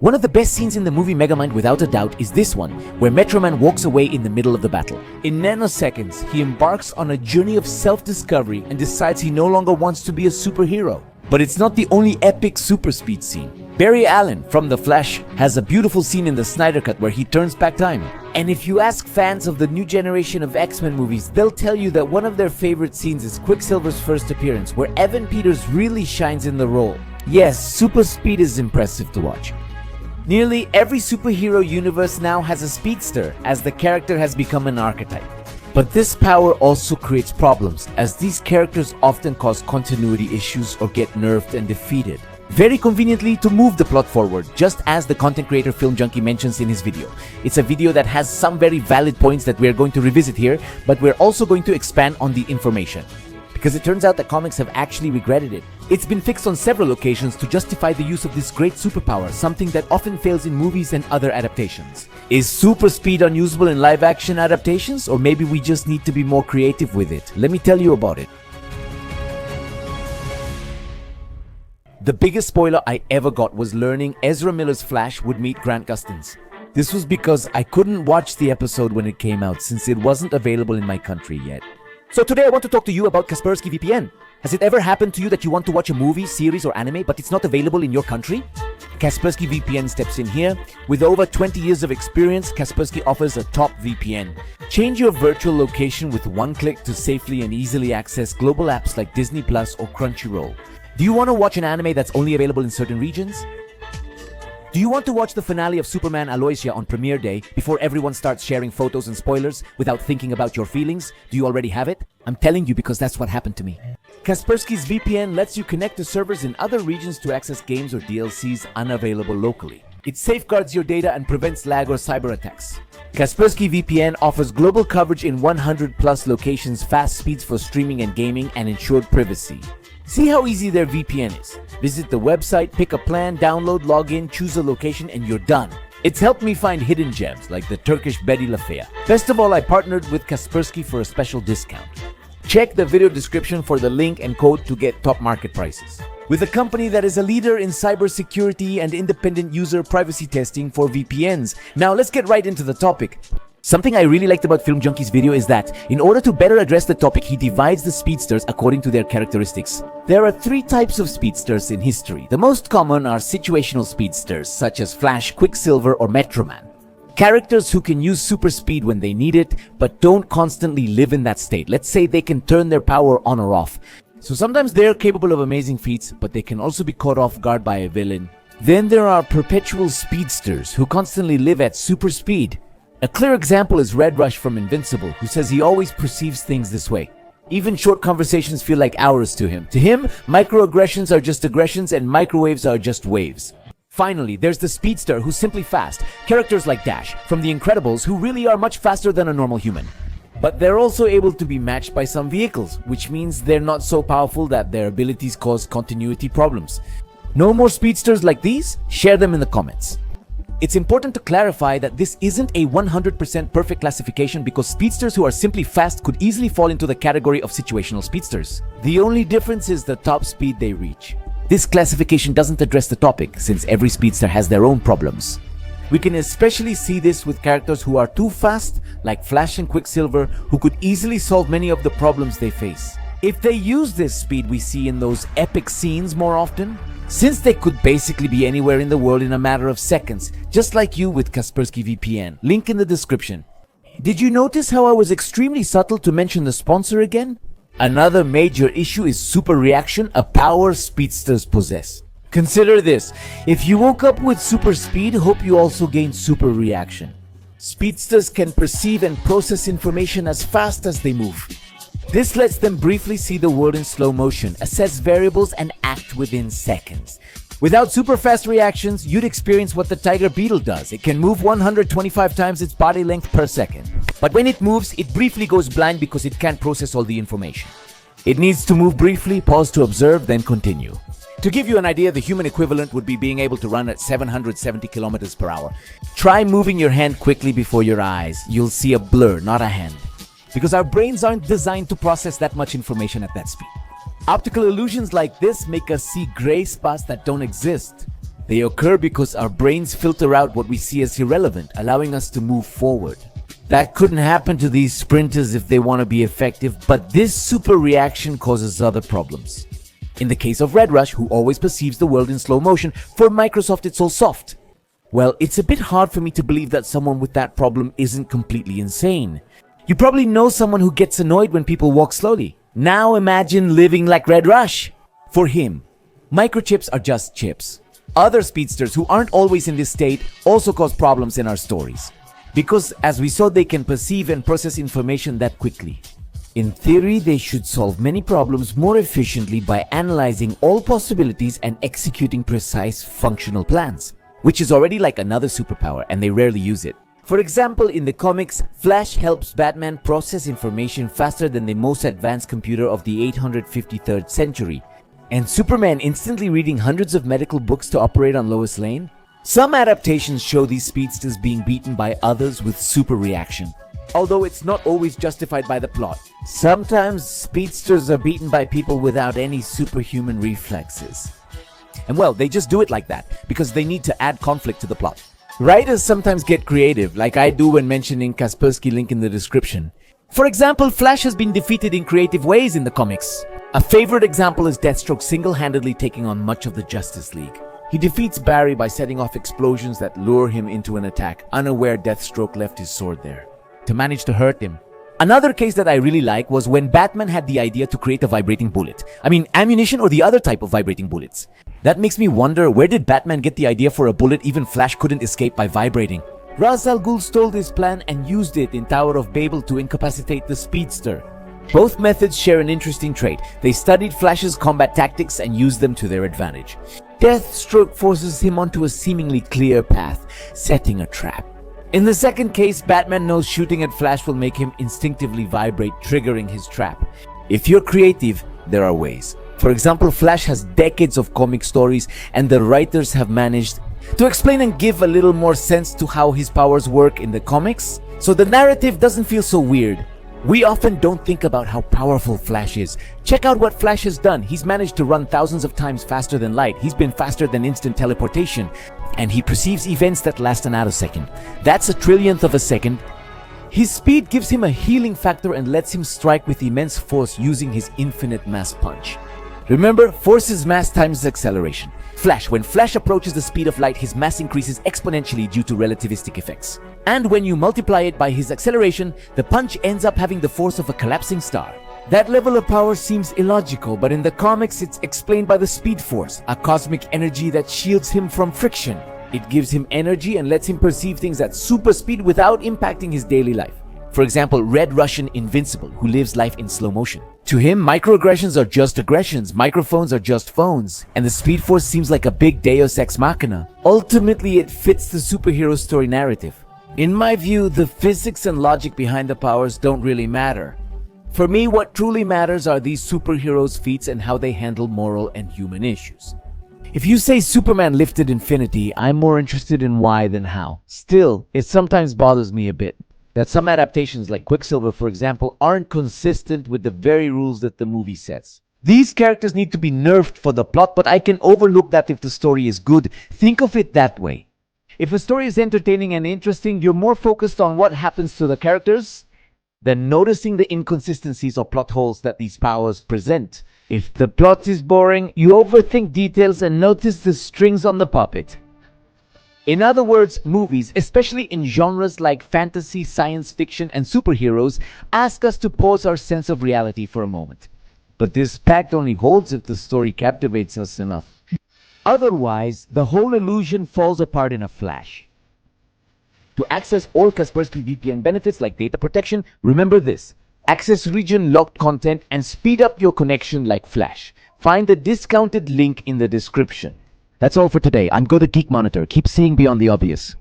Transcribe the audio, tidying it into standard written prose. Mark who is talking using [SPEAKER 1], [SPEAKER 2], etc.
[SPEAKER 1] One of the best scenes in the movie Megamind without a doubt is this one, where Metro Man walks away in the middle of the battle. In nanoseconds, he embarks on a journey of self-discovery and decides he no longer wants to be a superhero. But it's not the only epic super speed scene. Barry Allen from The Flash has a beautiful scene in the Snyder Cut where he turns back time. And if you ask fans of the new generation of X-Men movies, they'll tell you that one of their favorite scenes is Quicksilver's first appearance, where Evan Peters really shines in the role. Yes, super speed is impressive to watch. Nearly every superhero universe now has a speedster, as the character has become an archetype. But this power also creates problems, as these characters often cause continuity issues or get nerfed and defeated. Very conveniently to move the plot forward, just as the content creator Film Junkie mentions in his video. It's a video that has some very valid points that we're going to revisit here, but we're also going to expand on the information. Because it turns out that comics have actually regretted it. It's been fixed on several occasions to justify the use of this great superpower, something that often fails in movies and other adaptations. Is super speed unusable in live-action adaptations, or maybe we just need to be more creative with it? Let me tell you about it. The biggest spoiler I ever got was learning Ezra Miller's Flash would meet Grant Gustin's. This was because I couldn't watch the episode when it came out since it wasn't available in my country yet. So today I want to talk to you about Kaspersky VPN. Has it ever happened to you that you want to watch a movie, series or anime but it's not available in your country? Kaspersky VPN steps in here. With over 20 years of experience, Kaspersky offers a top VPN. Change your virtual location with one click to safely and easily access global apps like Disney Plus or Crunchyroll. Do you want to watch an anime that's only available in certain regions? Do you want to watch the finale of Superman Aloysia on premiere day before everyone starts sharing photos and spoilers without thinking about your feelings? Do you already have it? I'm telling you because that's what happened to me. Kaspersky's VPN lets you connect to servers in other regions to access games or DLCs unavailable locally. It safeguards your data and prevents lag or cyber attacks. Kaspersky VPN offers global coverage in 100 plus locations, fast speeds for streaming and gaming, and ensured privacy. See how easy their VPN is. Visit the website, pick a plan, download, log in, choose a location, and you're done. It's helped me find hidden gems like the Turkish Betty Lafaya. Best of all, I partnered with Kaspersky for a special discount. Check the video description for the link and code to get top market prices. With a company that is a leader in cybersecurity and independent user privacy testing for VPNs. Now let's get right into the topic. Something I really liked about Film Junkie's video is that, in order to better address the topic, he divides the speedsters according to their characteristics. There are three types of speedsters in history. The most common are situational speedsters, such as Flash, Quicksilver, or Metro Man. Characters who can use super speed when they need it, but don't constantly live in that state. Let's say they can turn their power on or off. So sometimes they're capable of amazing feats, but they can also be caught off guard by a villain. Then there are perpetual speedsters, who constantly live at super speed. A clear example is Red Rush from Invincible, who says he always perceives things this way. Even short conversations feel like hours to him. To him, microaggressions are just aggressions and microwaves are just waves. Finally, there's the speedster who's simply fast. Characters like Dash from The Incredibles, who really are much faster than a normal human. But they're also able to be matched by some vehicles, which means they're not so powerful that their abilities cause continuity problems. No more speedsters like these? Share them in the comments. It's important to clarify that this isn't a 100% perfect classification because speedsters who are simply fast could easily fall into the category of situational speedsters. The only difference is the top speed they reach. This classification doesn't address the topic since every speedster has their own problems. We can especially see this with characters who are too fast, like Flash and Quicksilver, who could easily solve many of the problems they face. If they use this speed we see in those epic scenes more often, since they could basically be anywhere in the world in a matter of seconds, just like you with Kaspersky VPN. Link in the description. Did you notice how I was extremely subtle to mention the sponsor again? Another major issue is super reaction, a power speedsters possess. Consider this, if you woke up with super speed, hope you also gain super reaction. Speedsters can perceive and process information as fast as they move. This lets them briefly see the world in slow motion, assess variables, and act within seconds. Without super fast reactions, you'd experience what the tiger beetle does. It can move 125 times its body length per second. But when it moves, it briefly goes blind because it can't process all the information. It needs to move briefly, pause to observe, then continue. To give you an idea, the human equivalent would be being able to run at 770 kilometers per hour. Try moving your hand quickly before your eyes. You'll see a blur, not a hand. Because our brains aren't designed to process that much information at that speed. Optical illusions like this make us see gray spots that don't exist. They occur because our brains filter out what we see as irrelevant, allowing us to move forward. That couldn't happen to these sprinters if they want to be effective, but this super reaction causes other problems. In the case of Red Rush, who always perceives the world in slow motion, for Microsoft it's all soft. Well, it's a bit hard for me to believe that someone with that problem isn't completely insane. You probably know someone who gets annoyed when people walk slowly. Now imagine living like Red Rush. For him, microchips are just chips. Other speedsters who aren't always in this state also cause problems in our stories. Because as we saw, they can perceive and process information that quickly. In theory, they should solve many problems more efficiently by analyzing all possibilities and executing precise functional plans, which is already like another superpower and they rarely use it. For example, in the comics, Flash helps Batman process information faster than the most advanced computer of the 853rd century, and Superman instantly reading hundreds of medical books to operate on Lois Lane. Some adaptations show these speedsters being beaten by others with super reaction, although it's not always justified by the plot. Sometimes speedsters are beaten by people without any superhuman reflexes. And well, they just do it like that, because they need to add conflict to the plot. Writers sometimes get creative, like I do when mentioning Kaspersky link in the description. For example, Flash has been defeated in creative ways in the comics. A favorite example is Deathstroke single-handedly taking on much of the Justice League. He defeats Barry by setting off explosions that lure him into an attack, unaware Deathstroke left his sword there to manage to hurt him. Another case that I really like was when Batman had the idea to create a vibrating bullet. Ammunition or the other type of vibrating bullets. That makes me wonder, where did Batman get the idea for a bullet even Flash couldn't escape by vibrating? Ra's al Ghul stole this plan and used it in Tower of Babel to incapacitate the Speedster. Both methods share an interesting trait. They studied Flash's combat tactics and used them to their advantage. Deathstroke forces him onto a seemingly clear path, setting a trap. In the second case, Batman knows shooting at Flash will make him instinctively vibrate, triggering his trap. If you're creative, there are ways. For example, Flash has decades of comic stories, and the writers have managed to explain and give a little more sense to how his powers work in the comics, so the narrative doesn't feel so weird. We often don't think about how powerful Flash is. Check out what Flash has done. He's managed to run thousands of times faster than light. He's been faster than instant teleportation. And he perceives events that last an attosecond. That's a trillionth of a second. His speed gives him a healing factor and lets him strike with immense force using his infinite mass punch. Remember, force is mass times acceleration. When Flash approaches the speed of light, his mass increases exponentially due to relativistic effects. And when you multiply it by his acceleration, the punch ends up having the force of a collapsing star. That level of power seems illogical, but in the comics it's explained by the Speed Force, a cosmic energy that shields him from friction. It gives him energy and lets him perceive things at super speed without impacting his daily life. For example, Red Russian Invincible, who lives life in slow motion. To him, microaggressions are just aggressions, microphones are just phones, and the Speed Force seems like a big deus ex machina. Ultimately, it fits the superhero story narrative. In my view, the physics and logic behind the powers don't really matter. For me, what truly matters are these superheroes' feats and how they handle moral and human issues. If you say Superman lifted infinity, I'm more interested in why than how. Still, it sometimes bothers me a bit that some adaptations like Quicksilver, for example, aren't consistent with the very rules that the movie sets. These characters need to be nerfed for the plot, but I can overlook that if the story is good. Think of it that way. If a story is entertaining and interesting, you're more focused on what happens to the characters than noticing the inconsistencies or plot holes that these powers present. If the plot is boring, you overthink details and notice the strings on the puppet. In other words, movies, especially in genres like fantasy, science fiction, and superheroes, ask us to pause our sense of reality for a moment. But this pact only holds if the story captivates us enough. Otherwise, the whole illusion falls apart in a flash. To access all Kaspersky VPN benefits like data protection, remember this: access region locked content and speed up your connection like Flash. Find the discounted link in the description. That's all for today. I'm Go the Geek Monitor. Keep seeing beyond the obvious.